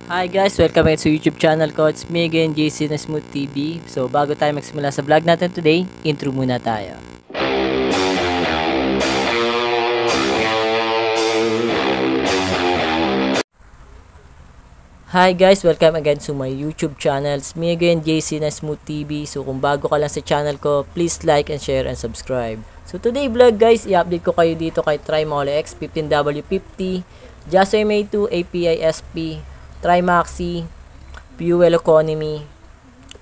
Hi guys, welcome back to YouTube channel ko. It's me again, JC na Smooth TV. So bago tayo magsimula sa vlog natin today, intro muna tayo. Hi guys, welcome again to my YouTube channel. It's me again, JC na Smooth TV. So kung bago ka lang sa channel ko, please like and share and subscribe. So today vlog guys, i-update ko kayo dito kay Trimollex 15W50, Jaso MA2 API SP, Trimaxi, Fuel Economy,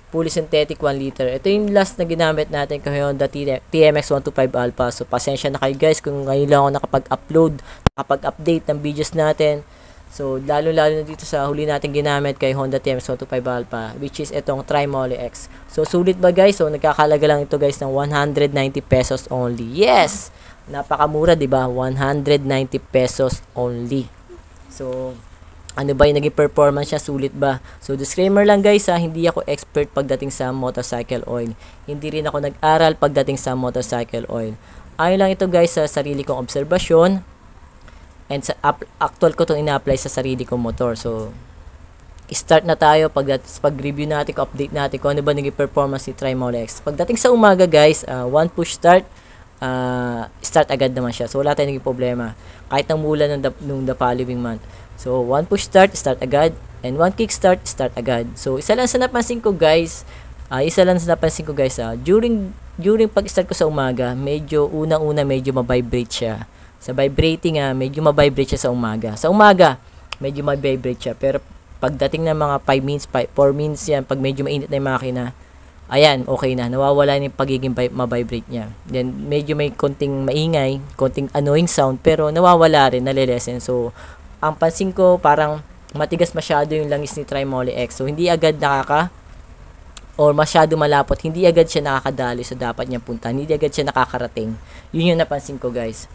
fully synthetic 1 liter. Ito yung last na ginamit natin kay Honda TMX 125 Alpha. So pasensya na kayo guys kung ngayon lang ako nakapag-update ng videos natin. So lalo-lalo na dito sa huli natin ginamit kay Honda TMX 125 Alpha, which is itong Trimollex. So sulit ba guys? So nagkakalaga lang ito guys ng 190 pesos only. Yes! Napakamura, 'di ba? 190 pesos only. So ano ba yung naging performance niya? Sulit ba? So, disclaimer lang guys hindi ako expert pagdating sa motorcycle oil. Hindi rin ako nag-aral pagdating sa motorcycle oil. Ayon lang ito guys sa sarili kong obserbasyon and sa actual ko itong ina-apply sa sarili kong motor. So, start na tayo pag-review natin, update natin kung ano ba naging performance ni Trimollex. Pagdating sa umaga guys, one push start, start agad naman siya. So, wala tayong naging problema. Kahit nang mula nung the following month. So, one push start agad. And one kick start agad. So, isa lang sa napansin ko guys. During pag-start ko sa umaga, medyo medyo ma-vibrate siya. Sa vibrating medyo ma-vibrate siya sa umaga. Sa umaga, medyo ma-vibrate siya. Pero pagdating ng mga 4 minutes yan, pag medyo mainit na yung makina, ayan, okay na. Nawawala na yung pagiging ma-vibrate niya. Then, medyo may konting maingay, konting annoying sound, pero nawawala rin, nalilesen. So, ang pansin ko parang matigas masyado yung langis ni Trimollex. So hindi agad or masyado malapot, hindi agad siya nakakadali sa dapat niyang puntahan. Hindi agad siya nakakarating. Yun yung napansin ko guys.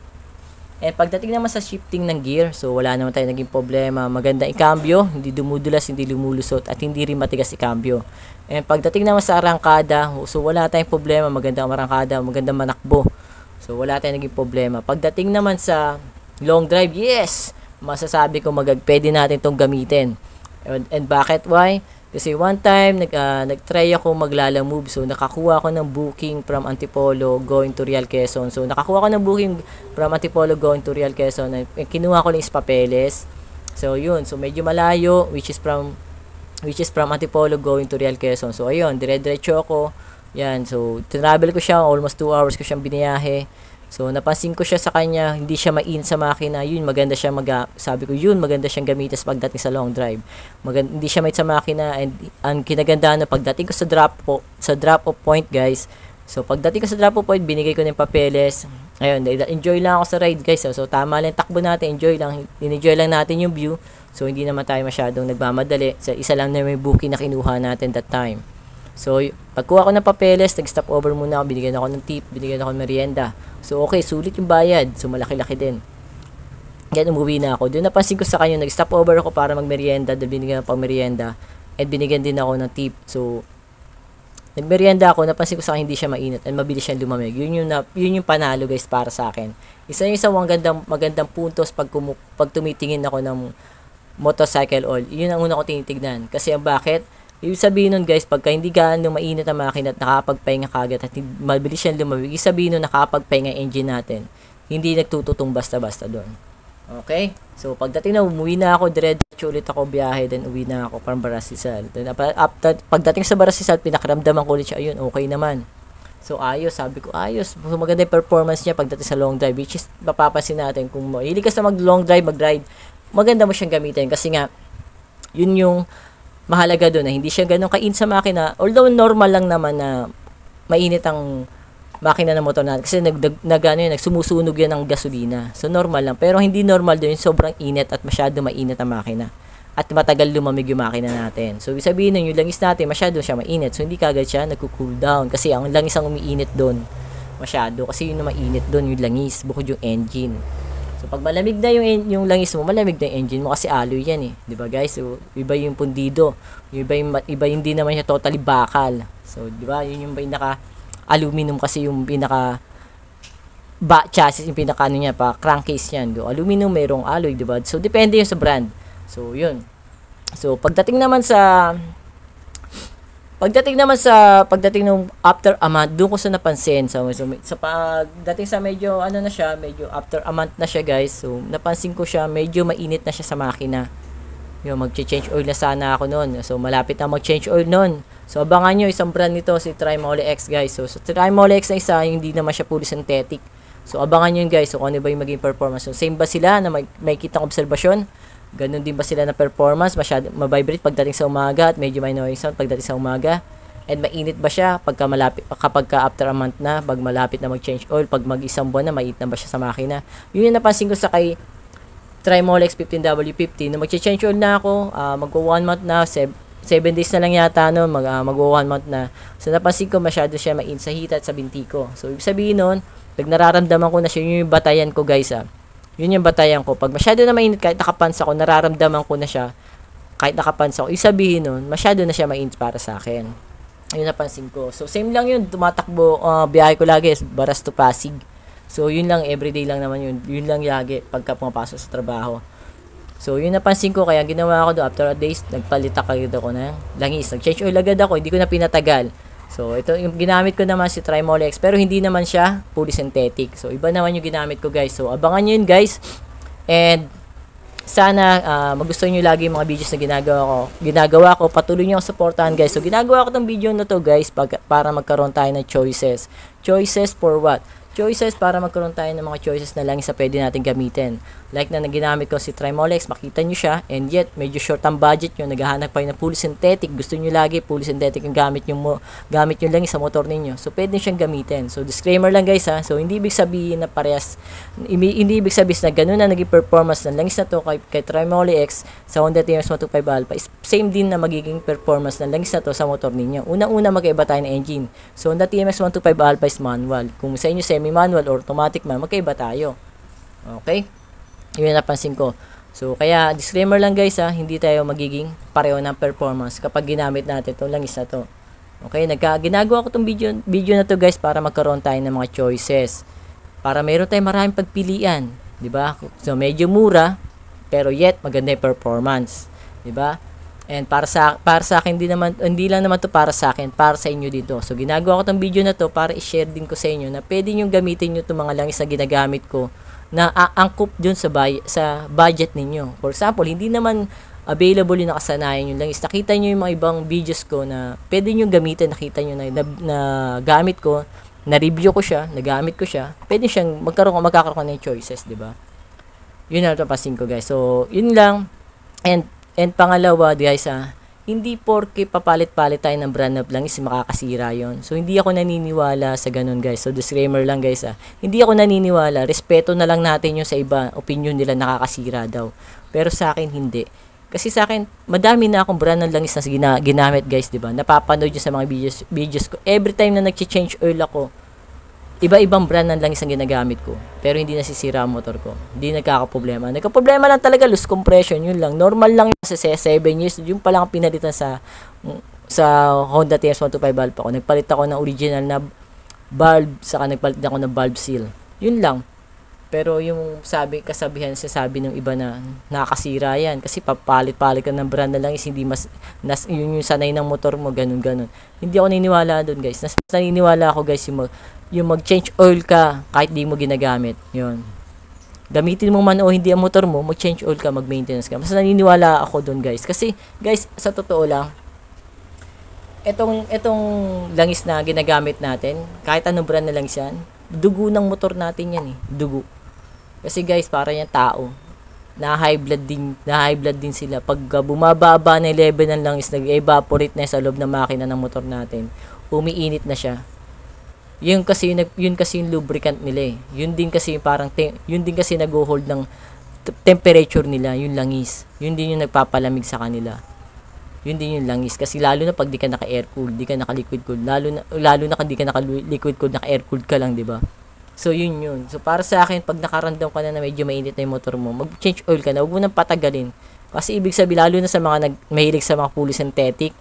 And pagdating naman sa shifting ng gear, so wala naman tayong naging problema. Maganda ikambyo, hindi dumudulas, hindi lumulusot, at hindi rin matigas ikambyo. And pagdating naman sa arangkada, so wala tayong problema. Magandang arangkada, magandang manakbo. So wala tayong naging problema. Pagdating naman sa long drive, yes! Masasabi ko pwede natin itong gamitin. And bakit? Why? Kasi one time, nag-try ako maglala move. So, nakakuha ako ng booking from Antipolo going to Real Quezon. So, nakakuha ko ng booking from Antipolo going to Real Quezon. Kinuha ko lang is papeles. So, yun. So, medyo malayo, which is from Antipolo going to Real Quezon. So, ayun. Dire-diretso ako. Yan. So, travel ko siya. Almost 2 hours ko siyang biniyahe. So, napansin ko siya sa kanya, hindi siya main sa makina. Yun, maganda siya sabi ko, maganda siyang gamitin sa pagdating sa long drive. Hindi siya main sa makina, and ang kinagandaan na pagdating ko sa drop-off point, guys. So, pagdating ko sa drop-off point, binigay ko ng papeles. Ayun, enjoy lang ako sa ride, guys. So, tama lang takbo natin, enjoy lang natin yung view. So, hindi naman tayo masyadong nagmamadali. So, isa lang na may booking na kinuha natin that time. So, pagkuha ko ng papeles, nag-stop over muna ako, binigyan ako ng tip, binigyan ako ng merienda. So, okay, sulit yung bayad. So, malaki-laki din. Yan, umuwi na ako. Doon napansin ko sa kanya, nag-stop over ako para mag-merienda, dahil binigyan ako pang merienda, at binigyan din ako ng tip. So, nag-merienda ako, napansin ko sa kanya, hindi siya mainit, at mabilis siyang lumamig. Yun yung panalo guys para sa akin. Isa yung magandang puntos pag tumitingin ako ng motorcycle oil. Yun ang una ko tinitignan. Kasi bakit? Ibig sabihin nun guys, pagka hindi gaano mainit ang makina at nakapagpahinga kagad at mabilis siyang lumawig, ibig sabihin nun nakapagpahinga engine natin. Hindi nagtututong basta-basta doon. Okay? So, pagdating na, umuwi na ako, diretso ulit ako biyahe, then uwi na ako from Barasisal. Then, pagdating sa Barasisal, pinakaramdaman ko ulit siya, ayun, okay naman. So, ayos, sabi ko, ayos. So, maganda yung performance niya pagdating sa long drive, which is, mapapansin natin, kung mahilig ka sa mag-long drive, mag-ride, maganda mo siyang gamitin kasi nga, yun yung mahalaga doon na hindi siya ganun kain sa makina. Although normal lang naman na mainit ang makina ng motor natin kasi nagsumusunog yan ng gasolina. So normal lang. Pero hindi normal doon yung sobrang init at masyado mainit ang makina. At matagal lumamig yung makina natin. So ibig sabihin nun, yung langis natin masyado siya mainit. So hindi kagad siya nagko-cool down kasi ang langis ang umiinit doon. Masyado kasi yun na mainit doon yung langis bukod yung engine. So, pag malamig na yung langis mo, malamig na yung engine mo kasi alloy yan eh. Di ba guys? So, iba yung pundido. Iba hindi naman siya totally bakal. So, di ba? Yun yung pinaka-aluminum kasi yung chassis, yung pinaka-ano niya, crankcase yan. Aluminum, mayroong alloy, di ba? So, depende yung sa brand. So, yun. So, pagdating nung after a month, doon ko sa napansin. So pagdating sa medyo ano na siya, medyo after a month na siya, guys. So napansin ko siya, medyo mainit na siya sa makina. Yung magche-change oil na sana ako noon. So malapit na mag-change oil noon. So abangan nyo, isang brand nito si Trimole X, guys. So Trimole X na isa, hindi naman siya fully synthetic. So abangan nyo yun, guys. So kung ano ba yung maging performance. So same ba sila na may kitang obserbasyon? Ganun din ba sila na performance? Masyado mabibrate pagdating sa umaga at medyo may noise sound pagdating sa umaga? And mainit ba siya kapag after a month na, pag malapit na mag-change oil, pag mag-isang buwan na, mainit na ba siya sa makina? Yun yung napansin ko sa kay Trimolex 15W50. Nung mag-change oil na ako, magwo 1 month na, 7 days na lang yata no, magwo 1 month na. So napansin ko masyado siya mainit sa hita at sa binti ko. So ibig sabihin nun, pag nararamdaman ko na siya, yun yung batayan ko, guys. Yun yung batayan ko. Pag masyado na mainit, kahit nakapants ako, nararamdaman ko na siya, kahit nakapants ako, ibig sabihin nun, masyado na siya mainit para sa akin. Ayun napansin ko. So same lang yun, tumatakbo, biyahe ko lagi, Baras to Pasig. So yun lang, everyday lang naman yun. Yun lang lagi pagka pumapasok sa trabaho. So yun napansin ko, kaya ginawa ko do after a days, nagpalit agad ako ng langis. Nag-change oil agad ako, hindi ko na pinatagal. So ito yung ginamit ko naman si Trimole X, pero hindi naman siya fully synthetic. So iba naman yung ginamit ko, guys. So abangan nyo yun, guys. And sana magustuhan nyo lagi yung mga videos na ginagawa ko. Patuloy nyo ako supportahan, guys. So ginagawa ko tong video na to, guys, para magkaroon tayo ng choices. Choices for what? Choices para magkaroon tayo ng mga choices na langis na pwede natin gamitin. Like na ginamit ko si Trimolex, makita nyo siya, and yet medyo short ang budget nyo, naghahanap pa yun ng fully synthetic, gusto nyo lagi fully synthetic yung gamit nyo langis sa motor ninyo. So pwede siyang gamitin. So disclaimer lang, guys, so hindi ibig sabihin na parehas, hindi ibig sabihin na ganun na naging performance ng langis na to kay Trimolex sa Honda TMX 125 Alpha, same din na magiging performance ng langis na to sa motor ninyo. Unang-una magkaiba tayo ng engine. So Honda TMX 125 Alpha is manual. Kung sa inyo semi-manual or automatic man, magkaiba tayo. Okay? Yun napansin ko. So, kaya disclaimer lang, guys, hindi tayo magiging pareho ng performance kapag ginamit natin itong langis na to. Okay, ginagawa ko itong video na to, guys, para magkaroon tayo ng mga choices. Para meron tayong maraming pagpilian, 'di ba? So, medyo mura, pero yet maganda yung performance, 'di ba? And para sa akin hindi lang naman to para sa akin, para sa inyo dito. So, ginagawa ko itong video na to para i-share din ko sa inyo na pwede nyo gamitin nyo itong mga langis na ginagamit ko na aangkop dun sa budget ninyo. For example, hindi naman available yung nakasanayan yung langis. Nakita nyo yung mga ibang videos ko na pwede nyo gamitin, nakita nyo na gamit ko, na-review ko siya, nagamit ko siya, pwede siyang magkakaroon ng choices, di ba? Yun na napapansin ko, guys. So, yun lang. And pangalawa, guys, hindi porke papalit-palit tayo ng brand of langis makakasira yon. So hindi ako naniniwala sa ganun, guys. So disclaimer lang, guys, hindi ako naniniwala. Respeto na lang natin yung sa iba, opinion nila nakakasira daw. Pero sa akin hindi. Kasi sa akin, madami na akong brand ng langis na ginamit, guys, 'di ba? Napapanood niyo sa mga videos ko. Every time na nagche-change oil ako, iba-ibang brand ng langis ang ginagamit ko. Pero hindi nasisira ang motor ko. Hindi nagkakaproblema. Nagkaproblema lang talaga, loose compression, yun lang. Normal lang yun sa 7 years. Yung pa lang ang pinalitan sa Honda TS 125 Alpha ko. Nagpalit ako ng original na valve, saka nagpalit ako ng valve seal. Yun lang. Pero yung kasabihan ng iba na nakakasira yan. Kasi papalit-palit ka ng brand na langis, hindi yun yung sanay ng motor mo, ganun-ganun. Hindi ako naniniwala doon, guys. Naniniwala ako, guys, yung mag-change oil ka kahit di mo ginagamit. Yun. Gamitin mo man o hindi ang motor mo, mag-change oil ka, mag-maintenance ka. Mas naniniwala ako doon, guys. Kasi, guys, sa totoo lang, etong langis na ginagamit natin, kahit anong brand na langis yan, dugo ng motor natin yan eh. Dugo. Kasi, guys, para yan tao. Na-high blood din sila. Pag bumababa na yung level ng langis, nag-evaporate na sa loob ng makina ng motor natin, umiinit na siya. Yun kasi yung lubricant nila eh. Yun din kasi nag-hold ng temperature nila, yung langis. Yun din yung nagpapalamig sa kanila. Yun din yung langis kasi lalo na pag di ka naka-air cooled, di ka naka-liquid cooled, lalo na kung di ka naka-liquid cooled, naka-air cooled ka lang, di ba? So yun. So para sa akin, pag nakaramdam ka na medyo mainit na yung motor mo, mag-change oil ka na, huwag mo nang patagalin. Kasi ibig sabihin, lalo na sa mga mahilig sa mga fully synthetic,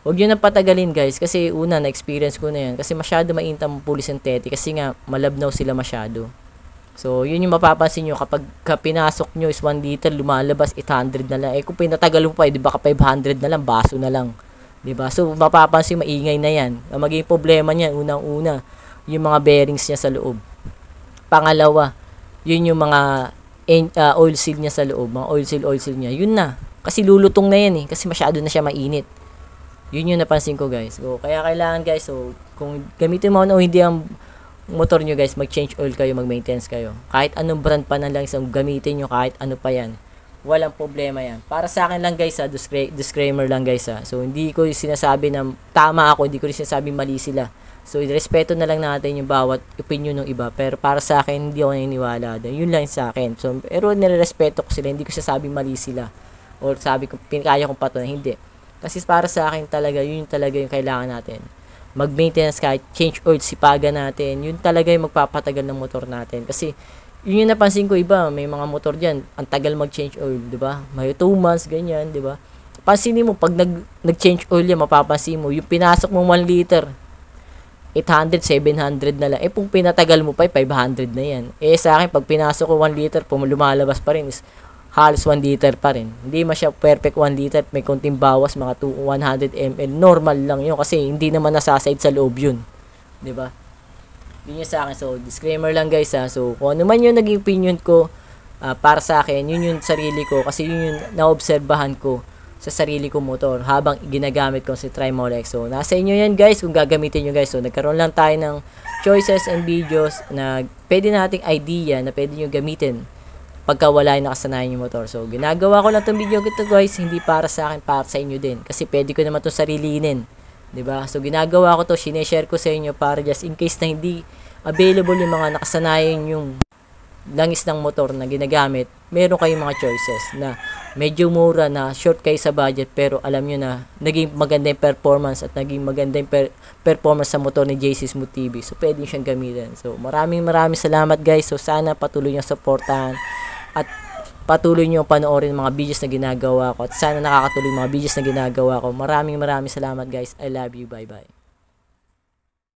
huwag yun nang patagalin, guys, kasi na-experience ko na yan. Kasi masyado mainit ang fully synthetic kasi nga malabnaw sila masyado. So, yun yung mapapansin nyo kapag pinasok nyo is 1 liter, lumalabas 800 na lang. Eh, kung pinatagal mo pa, di ba ka 500 na lang, baso na lang. Di ba? So, mapapansin, maingay na yan. Ang magiging problema niyan, unang-una, yung mga bearings niya sa loob. Pangalawa, yun yung mga oil seal niya sa loob. Mga oil seal niya. Yun na. Kasi lulutong na yan eh. Kasi masyado na siya mainit. Yun yung napansin ko, guys. So, kaya kailangan, guys, so, kung gamitin mo o hindi ang motor nyo, guys, mag-change oil kayo, mag-maintenance kayo. Kahit anong brand pa na lang isang gamitin nyo, kahit ano pa yan, walang problema yan. Para sa akin lang, guys, disclaimer lang, guys, so hindi ko sinasabi na tama ako, hindi ko rin sinasabi mali sila. So, respeto na lang natin yung bawat opinion ng iba. Pero para sa akin, hindi ako naniniwala doon. Yun lang sa akin. So, pero nirerespeto ko sila, hindi ko sinasabi mali sila. Or sabi ko, kaya kong patunan, hindi. Kasi para sa akin talaga, yun talaga yung kailangan natin. Mag-maintenance kahit change oil, sipagan natin. Yun talaga yung magpapatagal ng motor natin. Kasi, yun yung napansin ko iba, may mga motor diyan, ang tagal mag-change oil, di ba? May 2 months, ganyan, di ba? Pansinin mo, pag nag-change oil yan, mapapansin mo, yung pinasok mo 1 liter, 800, 700 na lang. Eh, kung pinatagal mo pa, 500 na yan. Eh, sa akin, pag pinasok ko 1 liter, lumalabas pa rin, is halos 1 liter pa rin. Hindi siya perfect 1 liter. May konting bawas, mga 100 ml. Normal lang yun kasi hindi naman nasaside sa loob yun. ba? Diba? Yun yung sa akin. So, disclaimer lang, guys, ha. So, kung ano man yung naging opinion ko, para sa akin, yun yung sarili ko. Kasi yun yung naobserbahan ko sa sarili kong motor habang ginagamit ko si Trimolex. So, nasa inyo yan, guys, kung gagamitin nyo, guys. So, nagkaroon lang tayo ng choices and videos na pwede nating idea na pwede nyo gamitin pagka wala yung nakasanayan yung motor. So, ginagawa ko lang itong video ito, guys, hindi para sa akin, para sa inyo din. Kasi pwede ko naman itong sarilinin. 'Di ba? So, ginagawa ko to, sineshare ko sa inyo para just in case na hindi available yung mga nakasanayan yung langis ng motor na ginagamit, meron kayong mga choices na medyo mura na short kayo sa budget pero alam nyo na naging maganda yung performance at naging maganda yung performance sa motor ni JC Smooth TV. So, pwede nyo siyang gamitin. So, maraming salamat, guys. So, sana patuloy nyo supportahan at patuloy nyo panoorin mga videos na ginagawa ko at sana nakakatuloy mga videos na ginagawa ko. Maraming salamat, guys. I love you. Bye-bye.